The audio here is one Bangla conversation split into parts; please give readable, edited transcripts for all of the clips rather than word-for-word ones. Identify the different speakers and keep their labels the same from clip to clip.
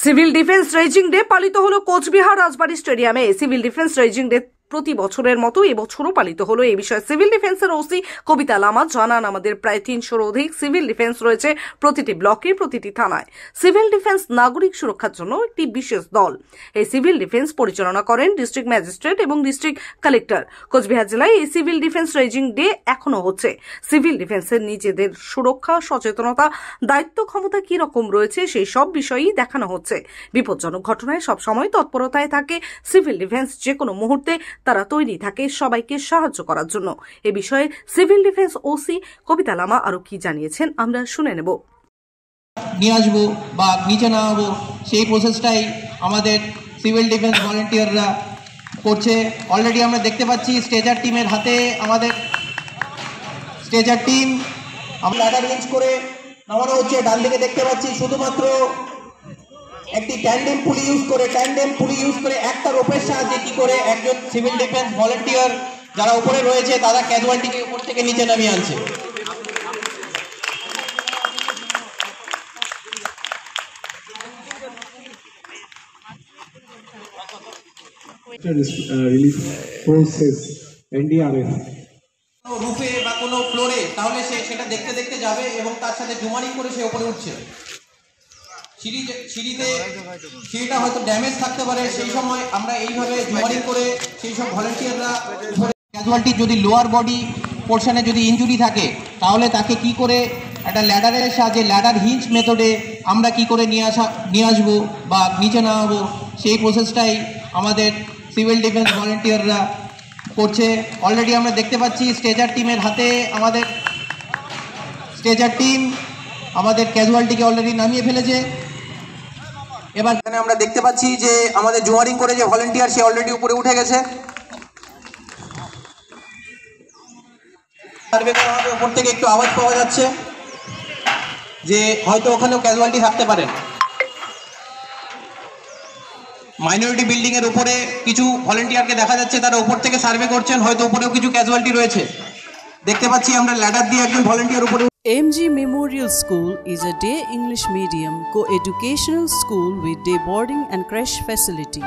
Speaker 1: সিভিল ডিফেন্স রেজিং ডে পালিত হলো কোচবিহার রাজবাড়ী স্টেডিয়ামে। সিভিল ডিফেন্স রেজিং ডে প্রতি বছরের মতো এবছরও পালিত হলো। এই বিষয়ে সিভিল ডিফেন্সের ওসি কবিতা লামা জানান, আমাদের প্রায় 300-র অধিক সিভিল ডিফেন্স রয়েছে প্রতিটি ব্লকে, প্রতিটি থানায়। সিভিল ডিফেন্স নাগরিক সুরক্ষার জন্য একটি বিশেষ দল। এই সিভিল ডিফেন্স পরিচালনা করেন ডিস্ট্রিক্ট ম্যাজিস্ট্রেট এবং ডিস্ট্রিক্ট কালেক্টর। কোচবিহার জেলায় এই সিভিল ডিফেন্স রেজিং ডে এখনো হচ্ছে। সিভিল ডিফেন্সের নিজেদের সুরক্ষা, সচেতনতা, দায়িত্ব, ক্ষমতা কি রকম রয়েছে সেই সব বিষয়ই দেখানো হচ্ছে। বিপজ্জনক ঘটনায় সবসময় তৎপরতায় থাকে সিভিল ডিফেন্স। যে কোনো মুহূর্তে তারা তৈরি থাকে সবাইকে সাহায্য করার জন্য। এ বিষয়ে সিভিল ডিফেন্স ওসি কবিতা লামা আরো কি জানিয়েছেন আমরা শুনে নেব।
Speaker 2: নিয়ে আসবো বা নিচে নামাবো, সেই প্রসেসটাই আমাদের সিভিল ডিফেন্স ভলেন্টিয়াররা করছে। অলরেডি আমরা দেখতে পাচ্ছি স্ট্রেচার টিমের হাতে আমাদের স্ট্রেচার টিম আমরা ল্যাডার হিঞ্চ করে নামানো হচ্ছে। ডান দিকে দেখতে পাচ্ছি শুধুমাত্র একটি ট্যান্ডেম পুলি ইউজ করে একটা রোপের সাহায্যে কি করে একজন সিভিল ডিফেন্স ভলেন্টিয়ার যারা উপরে রয়েছে তারা ক্যাজুয়ালিটিকে উপর থেকে নিচে নামিয়ে আনছে। রুফে বা কোনো ফ্লোরে তাহলে সে সেটা দেখতে দেখতে যাবে এবং তার সাথে জুমারিং করে সে উপরে উঠছে। সিঁড়িটা হয়তো ড্যামেজ থাকতে পারে, সেই সময় আমরা এইভাবে জুমারিং করে সেই সব ভলেন্টিয়াররা ক্যাজুয়ালিটি যদি লোয়ার বডি পোর্শনে যদি ইনজুরি থাকে তাহলে তাকে কি করে একটা ল্যাডারের সাহায্যে ল্যাডার হিঞ্চ মেথডে আমরা কি করে নিয়ে আসবো বা নিচে নামাবো, সেই প্রসেসটাই আমাদের সিভিল ডিফেন্স ভলেন্টিয়াররা করছে। অলরেডি আমরা দেখতে পাচ্ছি স্ট্রেচার টিমের হাতে আমাদের স্ট্রেচার টিম আমাদের ক্যাজুয়ালিটিকে অলরেডি নামিয়ে ফেলেছে। এবার এখানে আমরা দেখতে পাচ্ছি যে আমাদের জুমারিং করে যে ভলেন্টিয়ার সে অলরেডি উপরে উঠে গেছে। সার্ভে করা হবে, উপর থেকে একটু আওয়াজ পাওয়া যাচ্ছে যে হয়তো ওখানেও ক্যাজুয়ালিটি থাকতে পারেন। মাইনরিটি বিল্ডিং এর উপরে কিছু ভলেন্টিয়ারকে দেখা যাচ্ছে তারা উপর থেকে সার্ভে করছেন, হয়তো উপরেও কিছু ক্যাজুয়ালিটি রয়েছে। দেখতে পাচ্ছি আমরা ল্যাডার দিয়ে একজন ভলেন্টিয়ার উপরে।
Speaker 3: MG Memorial School is a day English medium co-educational school with day boarding and creche facility.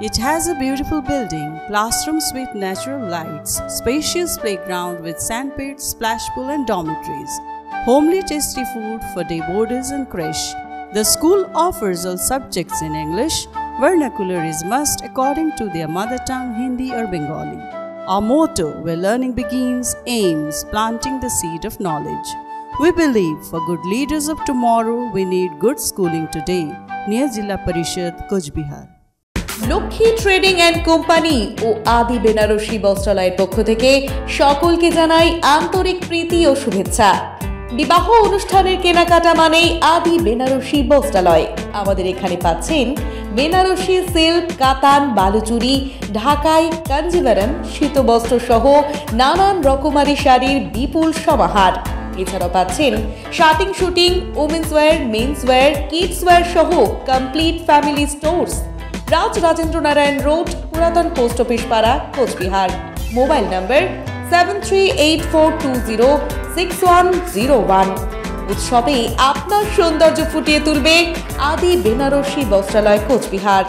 Speaker 3: It has a beautiful building, classrooms with natural lights, spacious playground with sandpits, splash pool and dormitories, homely tasty food for day boarders and creche. The school offers all subjects in English. Vernacular is must according to their mother tongue Hindi or Bengali. Our motto, where learning begins, aims planting the seed of knowledge. We believe for good leaders of tomorrow, we need good schooling today. Near Jilla Parishad, Kochbihar.
Speaker 4: Lakshmi trading and company ও আদি বেনারসি বস্ত্রালয়ের পক্ষ থেকে সকলকে জানাই আন্তরিক প্রীতি ও শুভেচ্ছা। বিবাহ অনুষ্ঠানের কেনাকাটা মানেই আদি বেনারসি বস্ত্রালয়। আমাদের এখানে পাচ্ছেন বেনারসি সিল্ক, কাতান, বালুচুরি, ঢাকাই, কাঞ্জিভারম, শীতবস্ত্র সহ নানান রকমারি শাড়ির বিপুল সমাহার। এছাড়াও পাচ্ছেন shirting, suiting, women's wear, men's wear, kids wear সহ complete family stores. Raj Rajendra Narayan road, পুরাতন পোস্ট অফিস পাড়া, কোচবিহার। মোবাইল নম্বর 7384206101। উৎসবে আপনার সৌন্দর্য ফুটিয়ে তুলবে আদি বেনারসি বস্ত্রালয়, কোচবিহার।